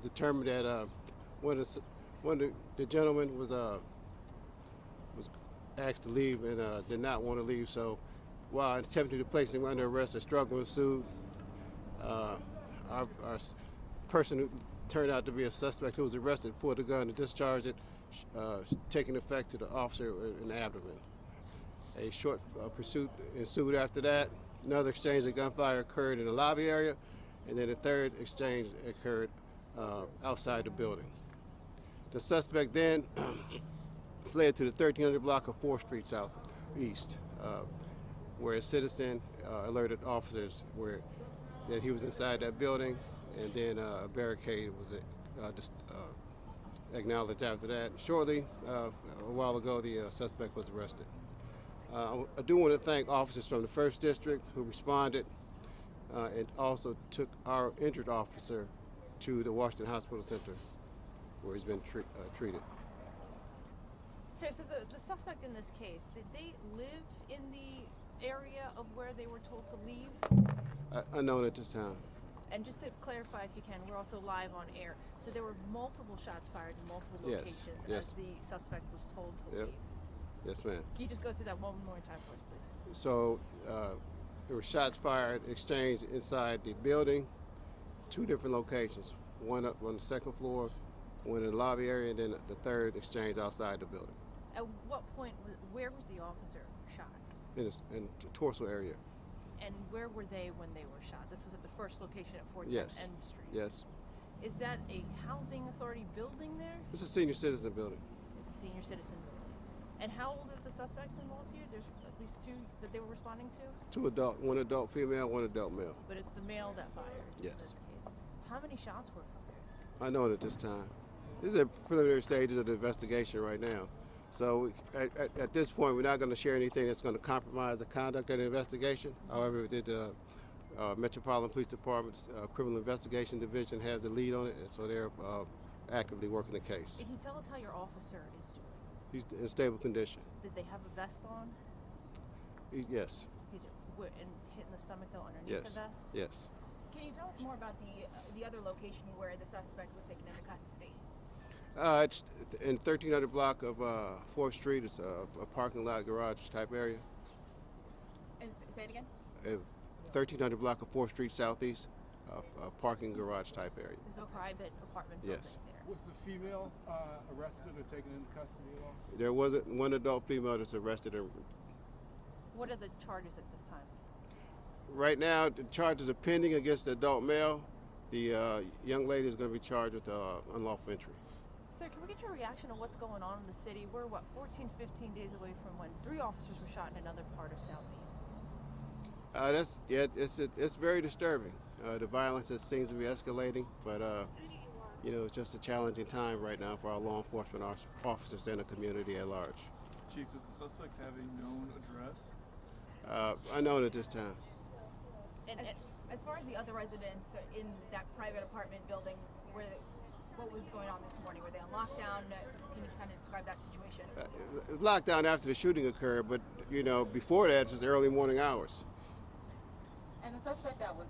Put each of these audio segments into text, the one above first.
determined that one of the gentlemen was asked to leave and did not want to leave. So while attempting to place him under arrest, a struggle ensued. Our person who turned out to be a suspect who was arrested pulled the gun and discharged it, taking effect to the officer in the abdomen. A short pursuit ensued after that. Another exchange of gunfire occurred in the lobby area, and then a third exchange occurred outside the building. The suspect then fled to the 1300 block of 4th Street Southeast, where a citizen alerted officers that he was inside that building, and then a barricade was acknowledged after that. Shortly, a while ago, the suspect was arrested. I do want to thank officers from the 1st District who responded and also took our injured officer to the Washington Hospital Center, where he's been treated. So the suspect in this case, did they live in the area of where they were told to leave? Unknown at this time. And just to clarify, if you can, we're also live on air. So there were multiple shots fired in multiple locations Yes. as the suspect was told to leave. Yes, ma'am. Can you just go through that one more time for us, please? So there were shots fired, exchanged inside the building, 2 different locations. One up on the 2nd floor, one in the lobby area, and then the third exchange outside the building. At what point, where was the officer shot? In the torso area. And where were they when they were shot? This was at the first location at 410 Yes. N Street. Yes. Is that a housing authority building there? It's a senior citizen building. It's a senior citizen building. And how old are the suspects involved here? There's at least 2 that they were responding to? 2 adult, 1 adult female, 1 adult male. But it's the male that fired Yes. in this case. How many shots were fired? Unknown at this time. This is a preliminary stages of the investigation right now. So at this point, we're not going to share anything that's going to compromise the conduct of the investigation. However, the Metropolitan Police Department's Criminal Investigation Division has the lead on it, and so they're actively working the case. Can you tell us how your officer is doing? He's in stable condition. Did they have a vest on? Yes. And hit in the stomach though underneath Yes. the vest? Yes. Can you tell us more about the other location where the suspect was taken into custody? It's in 1300 block of 4th Street. It's a parking lot, garage type area. And say it again? 1300 block of 4th Street Southeast, a parking garage type area. This is a private apartment building Yes. there. Was the female arrested or taken into custody at all? There wasn't 1 adult female that's arrested. What are the charges at this time? Right now, the charges are pending against the adult male. The young lady is going to be charged with unlawful entry. Sir, can we get your reaction on what's going on in the city? We're, 14, 15 days away from when 3 officers were shot in another part of Southeast. It's very disturbing. The violence seems to be escalating, but it's just a challenging time right now for our law enforcement officers and the community at large. Chief, does the suspect have a known address? Unknown at this time. And as far as the other residents in that private apartment building, what was going on this morning? Were they on lockdown? Can you kind of describe that situation? It was locked down after the shooting occurred, but before that, it was early morning hours. And the suspect that was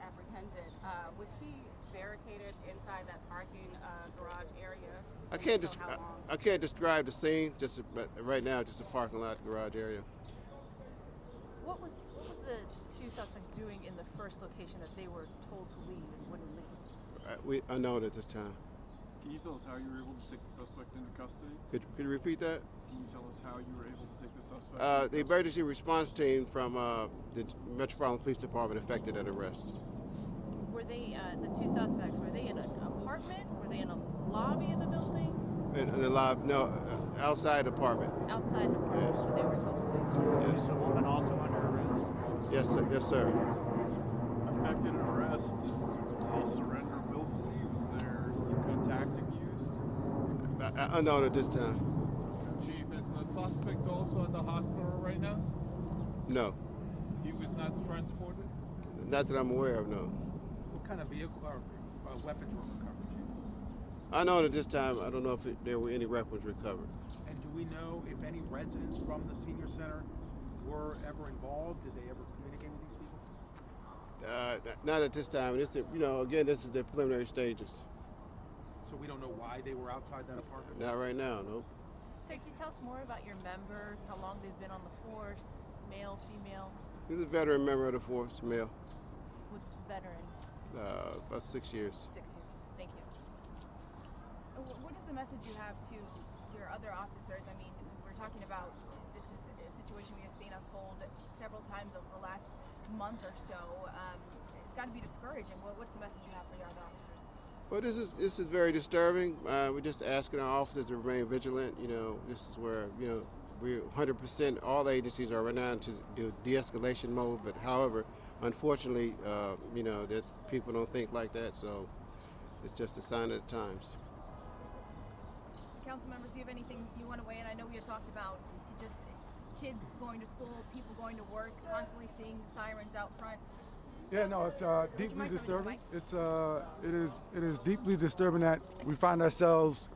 apprehended, was he barricaded inside that parking garage area? I can't describe the scene. Just right now, just a parking lot, garage area. What was the 2 suspects doing in the first location that they were told to leave and wouldn't leave? We unknown at this time. Can you tell us how you were able to take the suspect into custody? Could you repeat that? Can you tell us how you were able to take the suspect into The custody? emergency response team from the Metropolitan Police Department effected that arrest. Were they, the 2 suspects, were they in an apartment? Were they in a lobby of the building? In the lobby, no, outside the apartment. Outside the apartment, Yes. where they were told to leave? Yes. Is the woman also under arrest? Yes, sir. Yes, sir. Affected an arrest. Did he surrender willfully? Was there some kind of tactic used? Unknown at this time. Chief, is the suspect also at the hospital right now? No, He was not transported? not that I'm aware of. No. What kind of vehicle or weapons were recovered, Chief? Unknown at this time. I don't know if there were any weapons recovered. And do we know if any residents from the senior center were ever involved? Did they ever communicate with these people? Not at this time. Again, this is the preliminary stages. So we don't know why they were outside that apartment? Not right now, nope. Sir, can you tell us more about your member, how long they've been on the force, male, female? He's a veteran member of the force, male. What's veteran? About 6 years. 6 years. Thank you. What is the message you have to your other officers? I mean, we're talking about this is a situation we have seen unfold several times over the last month or so. It's got to be discouraging. What's the message you have for your other officers? Well, this is very disturbing. We're just asking our officers to remain vigilant. This is where we're 100%. All agencies are right now into de-escalation mode. But however, unfortunately, that people don't think like that. So it's just a sign of the times. Council members, do you have anything you want to weigh in? I know we had talked about just kids going to school, people going to work, constantly seeing sirens out front. Yeah, no, it's deeply disturbing. It is deeply disturbing that we find ourselves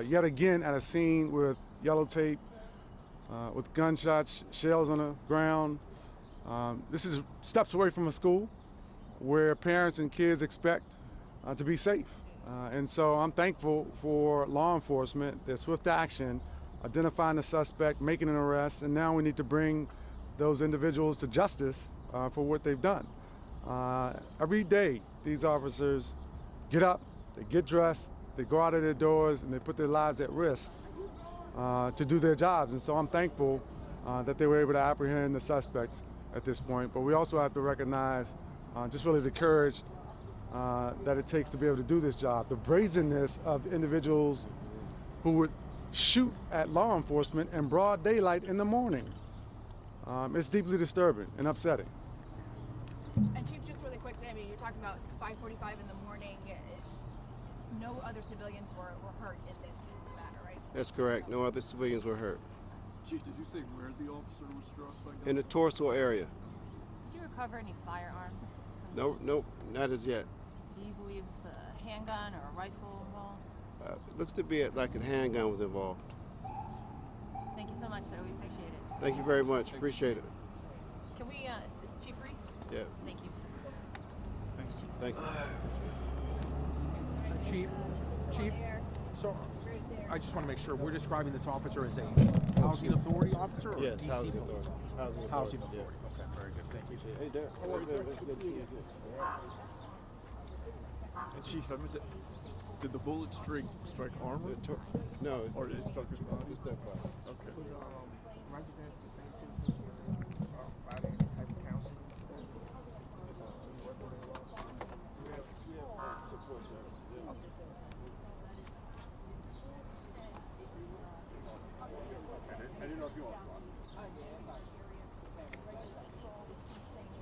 yet again at a scene with yellow tape, with gunshots, shells on the ground. This is steps away from a school where parents and kids expect to be safe. And so I'm thankful for law enforcement, their swift action, identifying the suspect, making an arrest, and now we need to bring those individuals to justice for what they've done. Every day, these officers get up, they get dressed, they go out of their doors, and they put their lives at risk to do their jobs. And so I'm thankful that they were able to apprehend the suspects at this point. But we also have to recognize just really the courage that it takes to be able to do this job. The brazenness of individuals who would shoot at law enforcement in broad daylight in the morning. It's deeply disturbing and upsetting. And Chief, just really quickly, I mean, you're talking about 5:45 in the morning. No other civilians were hurt in this matter, right? That's correct. No other civilians were hurt. Chief, did you say where the officer was struck by gunfire? In the torso area. Did you recover any firearms? Nope, not as yet. Do you believe it's a handgun or a rifle involved? Looks to be like a handgun was involved. Thank you so much, sir. We appreciate it. Thank you very much. Appreciate it. Can we, it's Chief Reese? Yeah. Thank you. Thanks, Chief. Thank you. Chief, so I just want to make sure we're describing this officer as a housing authority officer or Yes, DC housing police authority. officer? Housing authority. Okay, very good. Thank you. Hey, Derek. How are you? Good to see you. And Chief, did the bullet strike armor? No, Or it struck his body? Just that body. Okay. Residents, the same citizens, provide any type of counseling? Support service. Yeah. I didn't know if you want to.